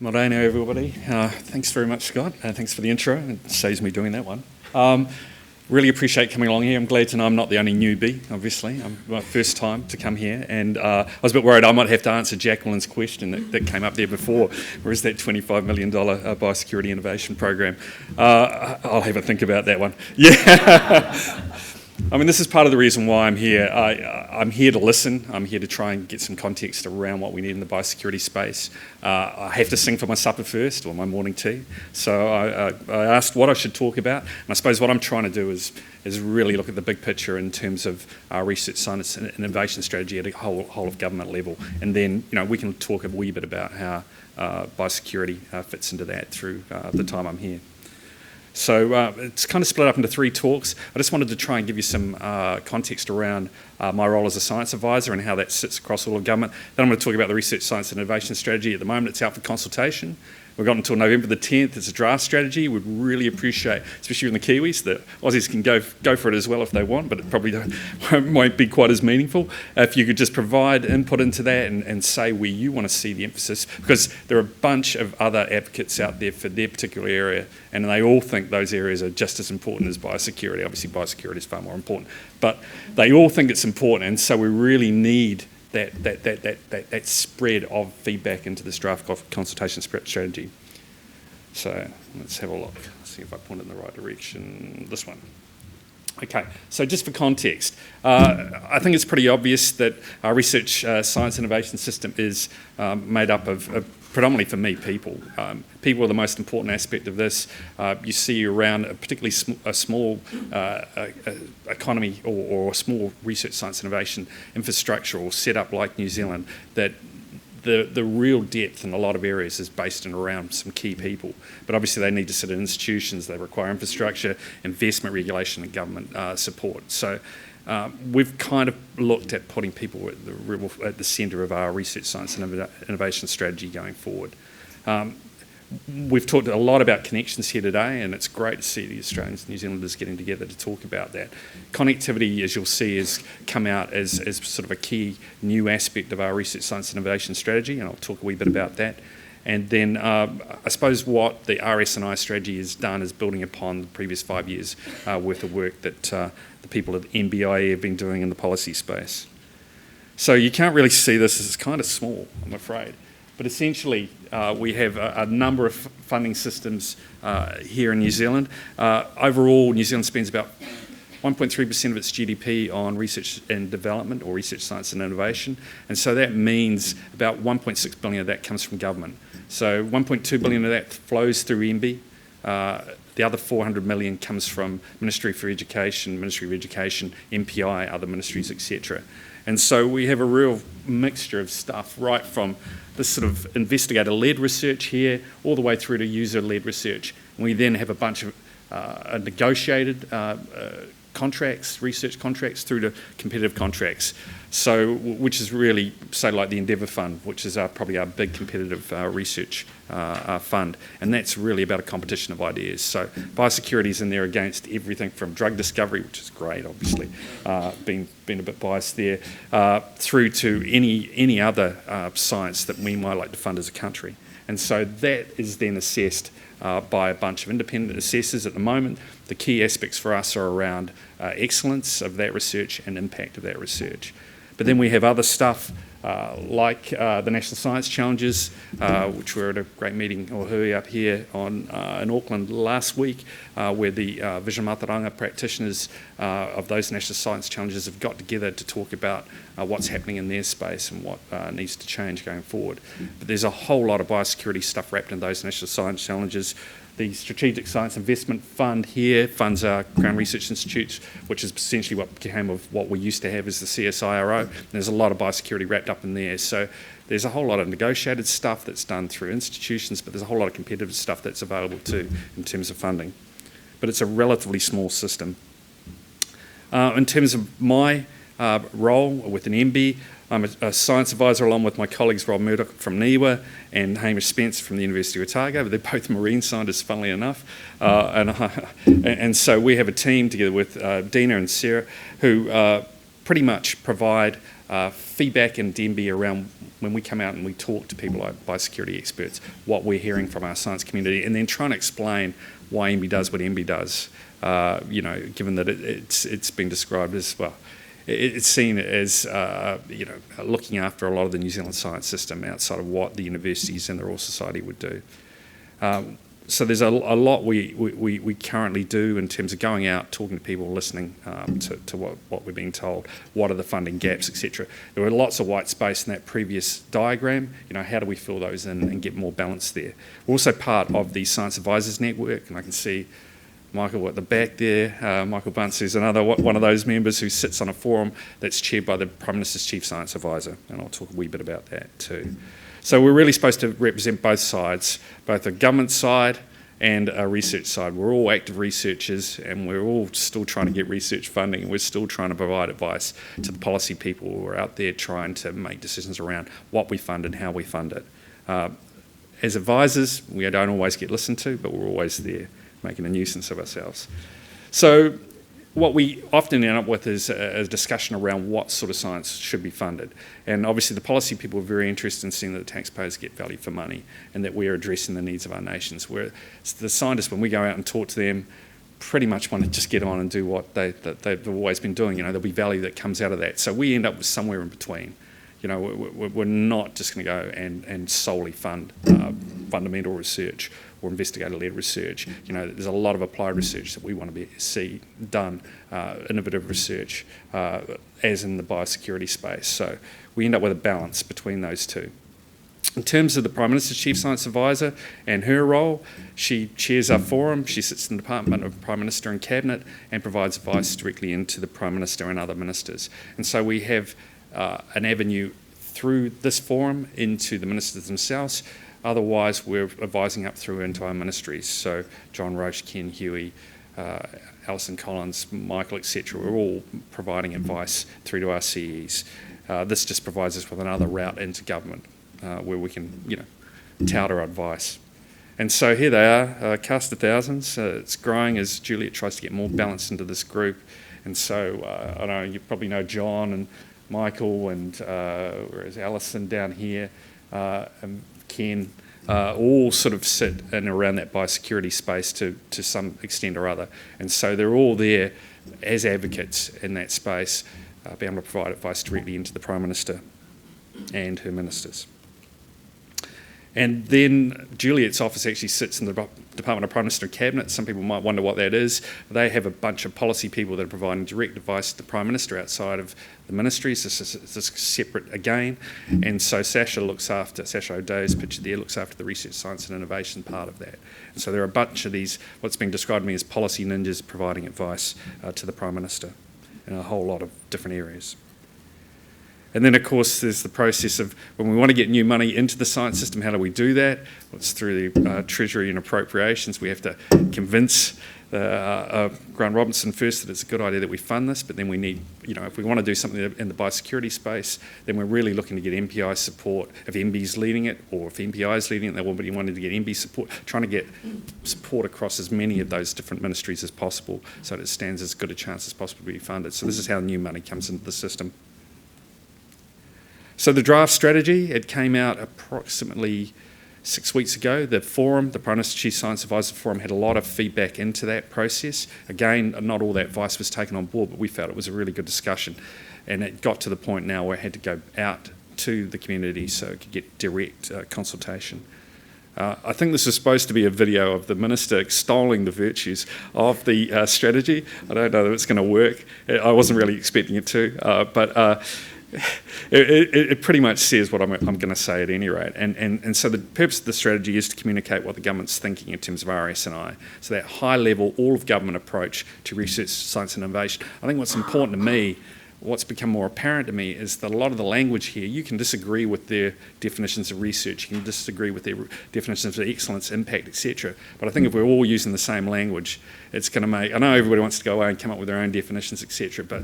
Morena, everybody. Thanks very much, Scott. Thanks for the intro. It saves me doing that one. Really appreciate coming along here. I'm glad to know I'm not the only newbie, obviously. I'm my first time to come here, and I was a bit worried I might have to answer Jacqueline's question that came up there before. Where is that $25 million Biosecurity Innovation Program? I'll have a think about that one. Yeah. I mean, this is part of the reason why I'm here. I'm here to listen. I'm here to try and get some context around what we need in the biosecurity space. I have to sing for my supper first, or my morning tea. So I asked what I should talk about, and I suppose what I'm trying to do is really look at the big picture in terms of our research, science, and innovation strategy at a whole of government level, and then we can talk a wee bit about how biosecurity fits into that through the time I'm here. So it's kind of split up into three talks. I just wanted to try and give you some context around my role as a science advisor and how that sits across all of government. Then I'm going to talk about the research, science and innovation strategy. At the moment it's out for consultation. We've got until November the 10th. It's a draft strategy. We'd really appreciate, especially in the Kiwis, that Aussies can go for it as well if they want, but it probably won't be quite as meaningful. If you could just provide input into that and say where you want to see the emphasis, because there are a bunch of other advocates out there for their particular area, and they all think those areas are just as important as biosecurity. Obviously, biosecurity is far more important, but they all think it's important, and so we really need that spread of feedback into this draft consultation strategy. So let's have a look. Let's see if I point in the right direction. This one. Okay, so just for context, I think it's pretty obvious that our research science innovation system is made up of predominantly, for me, people. People are the most important aspect of this. You see around particularly a small economy or a small research science innovation infrastructure or setup like New Zealand, that the real depth in a lot of areas is based in around some key people. But obviously they need to sit in institutions, they require infrastructure, investment, regulation and government support. So we've kind of looked at putting people at the centre of our research, science and innovation strategy going forward. We've talked a lot about connections here today, and it's great to see the Australians and New Zealanders getting together to talk about that. Connectivity, as you'll see, has come out as sort of a key new aspect of our research, science and innovation strategy, and I'll talk a wee bit about that. And then I suppose what the RS&I strategy has done is building upon the previous 5 years worth of work that the people at NBIE have been doing in the policy space. So you can't really see this, as it's kind of small, I'm afraid. But essentially, we have a number of funding systems here in New Zealand. Overall, New Zealand spends about 1.3% of its GDP on research and development, or research, science and innovation. And so that means about 1.6 billion of that comes from government. So 1.2 billion of that flows through MB. The other 400 million comes from Ministry for Education, MPI, other ministries, etc. And so we have a real mixture of stuff, right from this sort of investigator-led research here, all the way through to user-led research. And we then have a bunch of negotiated contracts, research contracts, through to competitive contracts. So, which is really, say, like the Endeavour Fund, which is probably our big competitive research fund, and that's really about a competition of ideas. So, biosecurity is in there against everything from drug discovery, which is great, obviously, being a bit biased there, through to any other science that we might like to fund as a country. And so that is then assessed by a bunch of independent assessors at the moment. The key aspects for us are around excellence of that research and impact of that research. But then we have other stuff like the National Science Challenges, which were at a great meeting or hui up here in Auckland last week, where the Vision Mataranga practitioners of those National Science Challenges have got together to talk about what's happening in their space and what needs to change going forward. But there's a whole lot of biosecurity stuff wrapped in those National Science Challenges. The Strategic Science Investment Fund here funds our Crown Research Institutes, which is essentially what became of what we used to have as the CSIRO. And there's a lot of biosecurity wrapped up in there. So there's a whole lot of negotiated stuff that's done through institutions, but there's a whole lot of competitive stuff that's available too in terms of funding. But it's a relatively small system. In terms of my role within MB, I'm a science advisor along with my colleagues Rob Murdoch from NIWA and Hamish Spence from the University of Otago, but they're both marine scientists, funnily enough. And so we have a team together with Dina and Sarah who pretty much provide feedback and DMB around when we come out and we talk to people like biosecurity experts, what we're hearing from our science community, and then trying to explain why MB does what MB does. Given that it's been described as, well, it's seen as looking after a lot of the New Zealand science system outside of what the universities and the Royal Society would do. So there's a lot we currently do in terms of going out, talking to people, listening to what we're being told, what are the funding gaps, etc. There were lots of white space in that previous diagram. How do we fill those in and get more balance there? We're also part of the Science Advisors Network, and I can see Michael at the back there, Michael Bunce, who's another one of those members who sits on a forum that's chaired by the Prime Minister's Chief Science Advisor, and I'll talk a wee bit about that too. So we're really supposed to represent both sides, both the government side and a research side. We're all active researchers, and we're all still trying to get research funding, and we're still trying to provide advice to the policy people who are out there trying to make decisions around what we fund and how we fund it. As advisors, we don't always get listened to, but we're always there making a nuisance of ourselves. So what we often end up with is a discussion around what sort of science should be funded. And obviously the policy people are very interested in seeing that the taxpayers get value for money and that we are addressing the needs of our nations. Where the scientists, when we go out and talk to them, pretty much want to just get on and do what they've always been doing. There'll be value that comes out of that. So we end up with somewhere in between. We're not just going to go and solely fund fundamental research or investigator-led research. There's a lot of applied research that we want to see done, innovative research, as in the biosecurity space. So we end up with a balance between those two. In terms of the Prime Minister's Chief Science Advisor and her role, she chairs our forum, she sits in the Department of Prime Minister and Cabinet and provides advice directly into the Prime Minister and other ministers. And so we have an avenue through this forum into the ministers themselves. Otherwise, we're advising up through into our ministries. So John Roche, Ken Huey, Alison Collins, Michael, etc. We're all providing advice through to our CEs. This just provides us with another route into government where we can, tout our advice. And so here they are, a cast of thousands. It's growing as Juliet tries to get more balance into this group. And so I know you probably know John and Michael and whereas Alison down here and Ken all sort of sit in around that biosecurity space to some extent or other. And so they're all there as advocates in that space, being able to provide advice directly into the Prime Minister and her ministers. And then Juliet's office actually sits in the Department of Prime Minister and Cabinet. Some people might wonder what that is. They have a bunch of policy people that are providing direct advice to the Prime Minister outside of the ministries. This is separate again. And so Sasha O'Day's picture there looks after the research, science and innovation part of that. And so there are a bunch of these, what's been described to me as policy ninjas providing advice to the Prime Minister in a whole lot of different areas. And then, of course, there's the process of when we want to get new money into the science system, how do we do that? Well, it's through the Treasury and appropriations. We have to convince Grant Robinson first that it's a good idea that we fund this, but then we need, if we want to do something in the biosecurity space, then we're really looking to get MPI support. If MB's leading it, or if MPI is leading it, then we'll be wanting to get MB support, trying to get support across as many of those different ministries as possible so that it stands as good a chance as possible to be funded. So this is how new money comes into the system. So the draft strategy, it came out approximately 6 weeks ago. The forum, the Prime Minister's Chief Science Advisor Forum, had a lot of feedback into that process. Again, not all that advice was taken on board, but we felt it was a really good discussion. And it got to the point now where it had to go out to the community so it could get direct consultation. I think this was supposed to be a video of the Minister extolling the virtues of the strategy. I don't know if it's going to work. I wasn't really expecting it to, but it pretty much says what I'm going to say at any rate. And so the purpose of the strategy is to communicate what the government's thinking in terms of RS&I. So that high-level, all-of-government approach to research, science and innovation. I think what's important to me, what's become more apparent to me, is that a lot of the language here, you can disagree with their definitions of research, you can disagree with their definitions of excellence, impact, etc. But I think if we're all using the same language, it's going to make, I know everybody wants to go away and come up with their own definitions, etc. But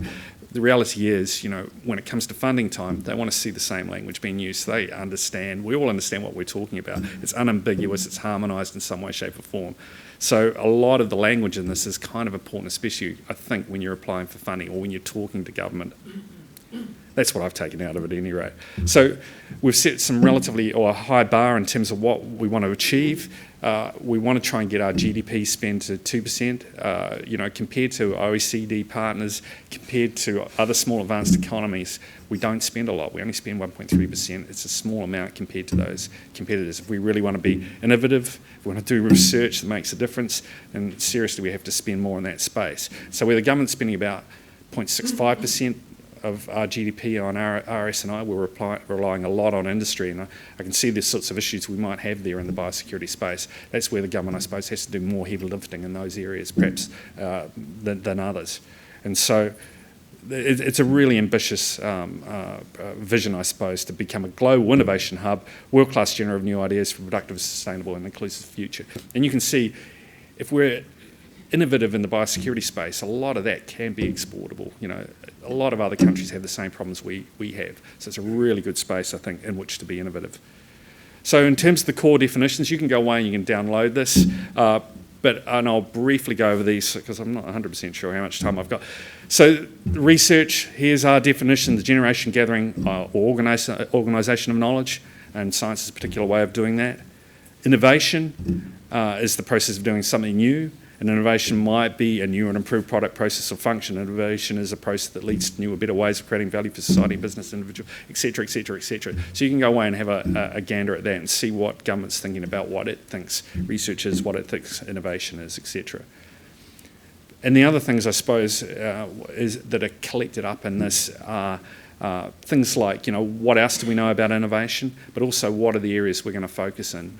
the reality is, when it comes to funding time, they want to see the same language being used. So they understand, we all understand what we're talking about. It's unambiguous, it's harmonised in some way, shape or form. So a lot of the language in this is kind of important, especially, I think, when you're applying for funding or when you're talking to government. That's what I've taken out of it at any rate. So we've set some relatively or a high bar in terms of what we want to achieve. We want to try and get our GDP spend to 2%. Compared to OECD partners, compared to other small advanced economies, we don't spend a lot. We only spend 1.3%. It's a small amount compared to those competitors. If we really want to be innovative, if we want to do research that makes a difference, then seriously we have to spend more in that space. So where the government's spending about 0.65% of our GDP on RS&I, we're relying a lot on industry, and I can see the sorts of issues we might have there in the biosecurity space. That's where the government, I suppose, has to do more heavy lifting in those areas, perhaps, than others. And so it's a really ambitious vision, I suppose, to become a global innovation hub, world-class generator of new ideas for a productive, sustainable and inclusive future. And you can see, if we're innovative in the biosecurity space, a lot of that can be exportable. A lot of other countries have the same problems we have. So it's a really good space, I think, in which to be innovative. So in terms of the core definitions, you can go away and you can download this, and I'll briefly go over these because I'm not 100% sure how much time I've got. So research, here's our definition: the generation, gathering, or organisation of knowledge, and science is a particular way of doing that. Innovation is the process of doing something new. And innovation might be a new and improved product, process, or function. Innovation is a process that leads to new or better ways of creating value for society, business, individual, etc., etc., etc. So you can go away and have a gander at that and see what government's thinking about what it thinks research is, what it thinks innovation is, etc. And the other things, I suppose, is that are collected up in this are things like, what else do we know about innovation, but also what are the areas we're going to focus in.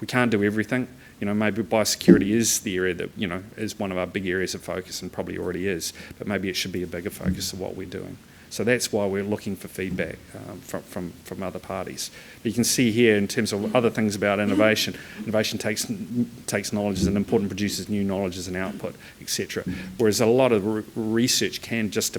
We can't do everything. Maybe biosecurity is the area that, is one of our big areas of focus and probably already is, but maybe it should be a bigger focus of what we're doing. So that's why we're looking for feedback from other parties. But you can see here in terms of other things about innovation, innovation takes knowledge as an input and produces new knowledge as an output, etc. Whereas a lot of research can just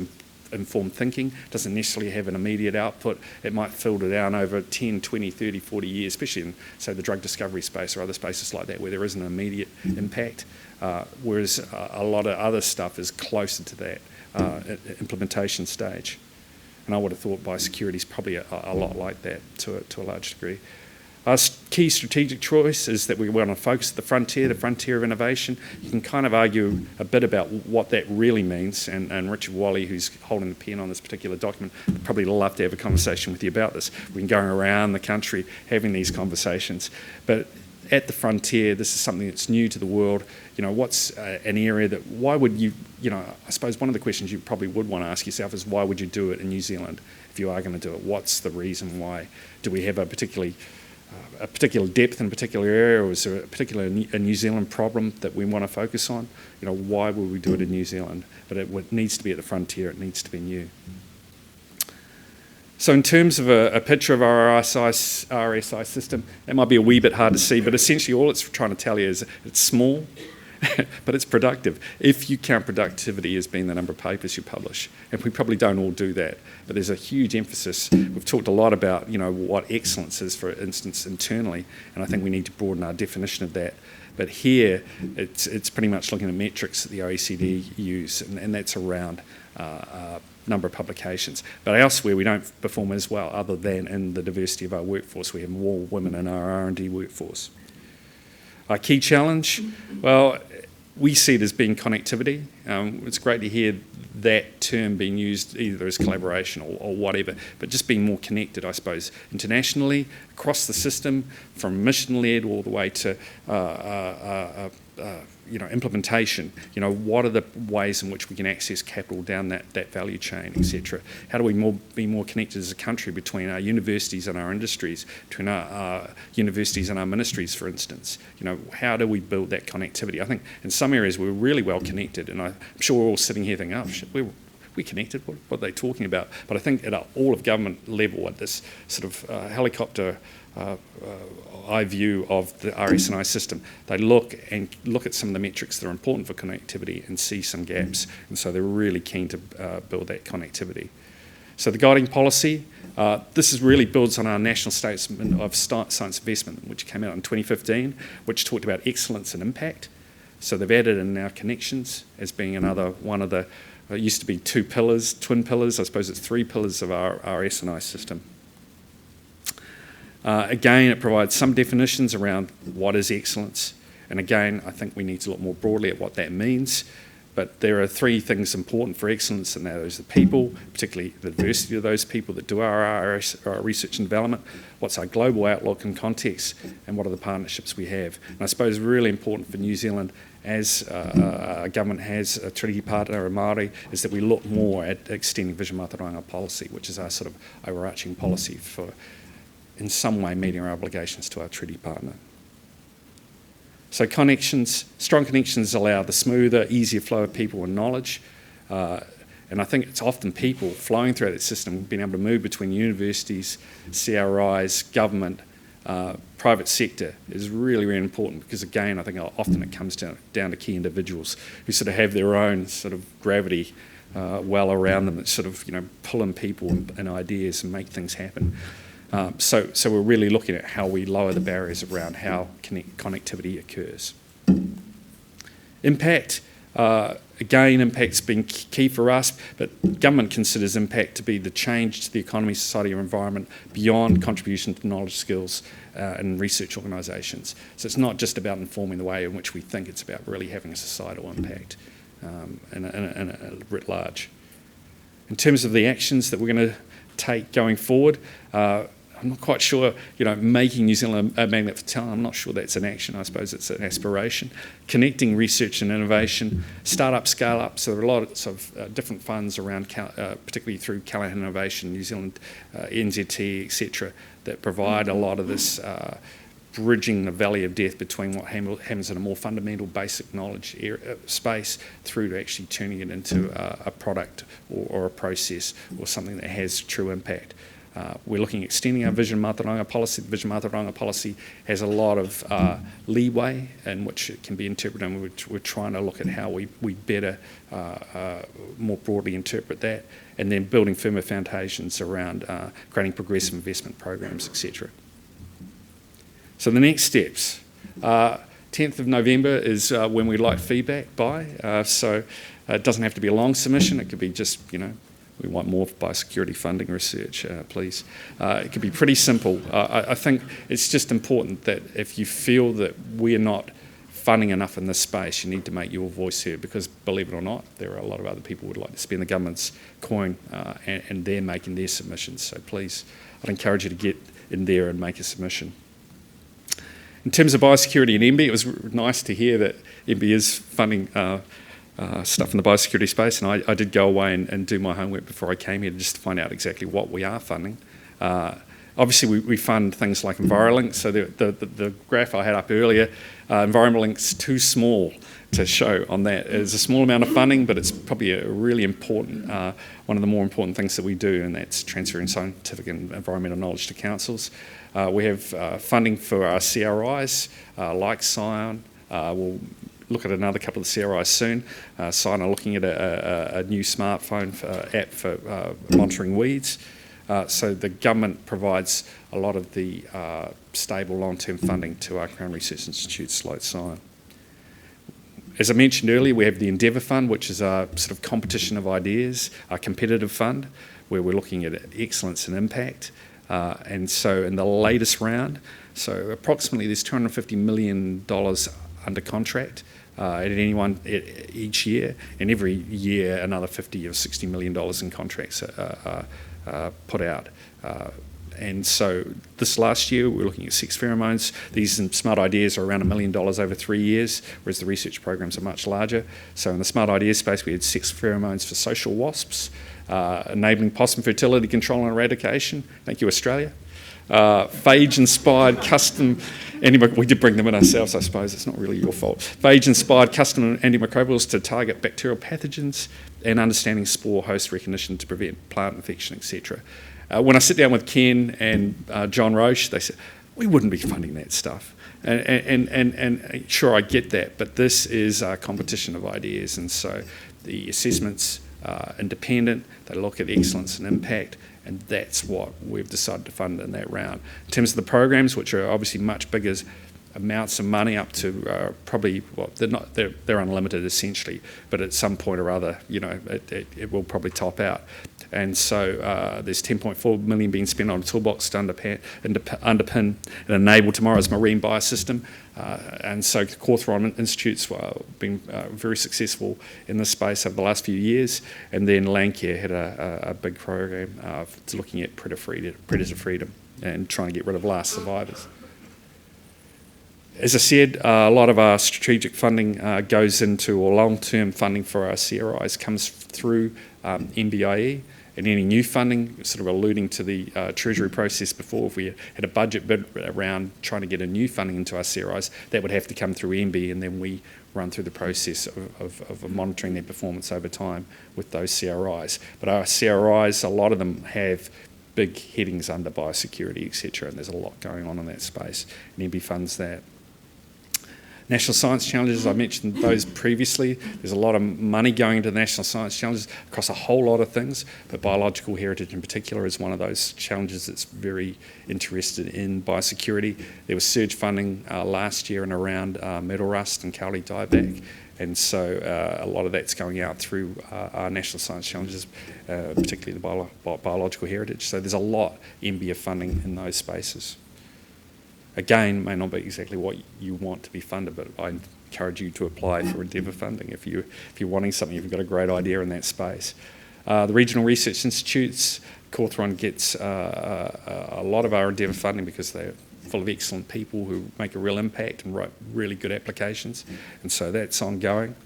informed thinking, doesn't necessarily have an immediate output. It might filter down over 10, 20, 30, 40 years, especially in, say, the drug discovery space or other spaces like that where there isn't an immediate impact, whereas a lot of other stuff is closer to that implementation stage. And I would have thought biosecurity is probably a lot like that to a large degree. Our key strategic choice is that we want to focus at the frontier of innovation. You can kind of argue a bit about what that really means, and Richard Wally, who's holding the pen on this particular document, would probably love to have a conversation with you about this. We've been going around the country having these conversations. But at the frontier, this is something that's new to the world. What's an area that, why would you, I suppose one of the questions you probably would want to ask yourself is, why would you do it in New Zealand if you are going to do it? What's the reason why? Do we have a particular depth in a particular area, or is there a New Zealand problem that we want to focus on? Why would we do it in New Zealand? But it needs to be at the frontier, it needs to be new. So in terms of a picture of our RSI system, it might be a wee bit hard to see, but essentially all it's trying to tell you is it's small, but it's productive. If you count productivity as being the number of papers you publish, and we probably don't all do that, but there's a huge emphasis. We've talked a lot about, what excellence is, for instance, internally, and I think we need to broaden our definition of that. But here, it's pretty much looking at metrics that the OECD use, and that's around number of publications. But elsewhere, we don't perform as well, other than in the diversity of our workforce. We have more women in our R&D workforce. Our key challenge, well, we see it as being connectivity. It's great to hear that term being used either as collaboration or whatever, but just being more connected, I suppose, internationally, across the system, from mission-led all the way to implementation. What are the ways in which we can access capital down that value chain, etc. How do we be more connected as a country between our universities and our industries, between our universities and our ministries, for instance? How do we build that connectivity? I think in some areas we're really well connected, and I'm sure we're all sitting here thinking, oh, shit, we're connected, what are they talking about? But I think at all of government level, at this sort of helicopter eye view of the RS&I system, they look at some of the metrics that are important for connectivity and see some gaps, and so they're really keen to build that connectivity. So the guiding policy, this really builds on our national statement of science investment, which came out in 2015, which talked about excellence and impact. So they've added in now connections as being another one of the It used to be 2 pillars, twin pillars. I suppose it's 3 pillars of our S&I system. Again, it provides some definitions around what is excellence. And again, I think we need to look more broadly at what that means. But there are 3 things important for excellence, and that is the people, particularly the diversity of those people that do our research and development, what's our global outlook and context, and what are the partnerships we have. And I suppose really important for New Zealand, as a government has a treaty partner in Māori, is that we look more at extending Vision Mātauranga policy, which is our sort of overarching policy for, in some way, meeting our obligations to our treaty partner. So strong connections allow the smoother, easier flow of people and knowledge. And I think it's often people flowing through that system, being able to move between universities, CRIs, government, private sector is really, really important, because again, I think often it comes down to key individuals who sort of have their own sort of gravity well around them that sort of, pull in people and ideas and make things happen. So we're really looking at how we lower the barriers around how connectivity occurs. Impact, again, impact's been key for us, but government considers impact to be the change to the economy, society or environment beyond contribution to knowledge, skills and research organisations. So it's not just about informing the way in which we think, it's about really having a societal impact and writ large. In terms of the actions that we're going to take going forward, I'm not quite sure, making New Zealand a magnet for talent, I'm not sure that's an action. I suppose it's an aspiration. Connecting research and innovation, start-up, scale-up. So there are lots of different funds around, particularly through Callaghan Innovation, New Zealand, NZT, etc., that provide a lot of this bridging the valley of death between what happens in a more fundamental, basic knowledge space through to actually turning it into a product or a process or something that has true impact. We're looking at extending our Vision Mātauranga policy. The Vision Mātauranga policy has a lot of leeway in which it can be interpreted, and we're trying to look at how we better, more broadly interpret that, and then building firmer foundations around creating progressive investment programs, etc. So the next steps. 10th of November is when we'd like feedback by, so it doesn't have to be a long submission, it could be just, we want more biosecurity funding research, please. It could be pretty simple. I think it's just important that if you feel that we're not funding enough in this space, you need to make your voice heard, because believe it or not, there are a lot of other people who would like to spend the government's coin and they're making their submissions. So please, I'd encourage you to get in there and make a submission. In terms of biosecurity and MB, it was nice to hear that MB is funding stuff in the biosecurity space, and I did go away and do my homework before I came here just to find out exactly what we are funding. Obviously, we fund things like EnviroLink, so the graph I had up earlier, EnviroLink's too small to show on that. It's a small amount of funding, but it's probably a really important, one of the more important things that we do, and that's transferring scientific and environmental knowledge to councils. We have funding for our CRIs, like Scion. We'll look at another couple of CRIs soon. Scion are looking at a new smartphone app for monitoring weeds. So the government provides a lot of the stable long-term funding to our Crown Research Institutes like Scion. As I mentioned earlier, we have the Endeavour Fund, which is a sort of competition of ideas, a competitive fund, where we're looking at excellence and impact. And so in the latest round, so approximately there's $250 million under contract at each year, and every year another $50 or $60 million in contracts are put out. And so this last year we're looking at 6 pheromones. These smart ideas are around $1 million over 3 years, whereas the research programs are much larger. So in the smart ideas space we had 6 pheromones for social wasps, enabling possum fertility control and eradication. Thank you, Australia. Phage-inspired custom we did bring them in ourselves, I suppose. It's not really your fault. Phage-inspired custom antimicrobials to target bacterial pathogens, and understanding spore host recognition to prevent plant infection, etc. When I sit down with Ken and John Roche, they said, we wouldn't be funding that stuff. And sure, I get that, but this is a competition of ideas, and so the assessments are independent, they look at excellence and impact, and that's what we've decided to fund in that round. In terms of the programs, which are obviously much bigger, amounts of money up to probably, well, they're unlimited essentially, but at some point or other, it will probably top out. And so there's 10.4 million being spent on a toolbox to underpin and enable tomorrow's marine biosystem. And so Cawthron Institute's been very successful in this space over the last few years. And then Landcare had a big program looking at predator freedom and trying to get rid of last survivors. As I said, a lot of our strategic funding goes into, or long-term funding for our CRIs comes through NBIE, and any new funding, sort of alluding to the Treasury process before, if we had a budget bid around trying to get a new funding into our CRIs, that would have to come through NB, and then we run through the process of monitoring their performance over time with those CRIs. But our CRIs, a lot of them have big headings under biosecurity, etc., and there's a lot going on in that space, and NB funds that. National Science Challenges, I mentioned those previously. There's a lot of money going into the National Science Challenges across a whole lot of things, but biological heritage in particular is one of those challenges that's very interested in biosecurity. There was surge funding last year and around metal rust and kauri dieback, and so a lot of that's going out through our National Science Challenges, particularly the biological heritage. So there's a lot MBA funding in those spaces. Again, may not be exactly what you want to be funded, but I encourage you to apply for Endeavour funding if you're wanting something, if you've got a great idea in that space. The regional research institutes, Cawthron gets a lot of our Endeavour funding because they're full of excellent people who make a real impact and write really good applications, and so that's ongoing.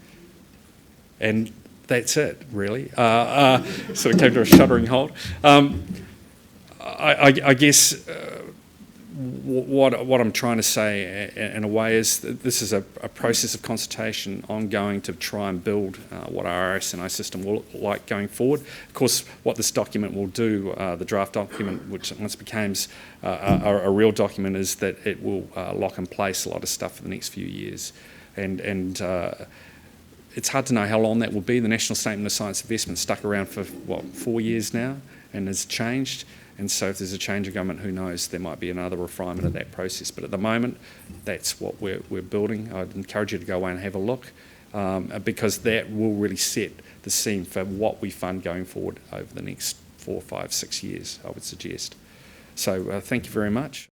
And that's it, really. Sort of came to a shuddering halt. I guess what I'm trying to say in a way is that this is a process of consultation ongoing to try and build what our RSNI system will look like going forward. Of course, what this document will do, the draft document, which once becomes a real document, is that it will lock in place a lot of stuff for the next few years. And it's hard to know how long that will be. The National Statement of Science Investment stuck around for, 4 years now and has changed. And so if there's a change of government, who knows, there might be another refinement of that process. But at the moment, that's what we're building. I'd encourage you to go away and have a look, because that will really set the scene for what we fund going forward over the next 4, 5, 6 years, I would suggest. So thank you very much.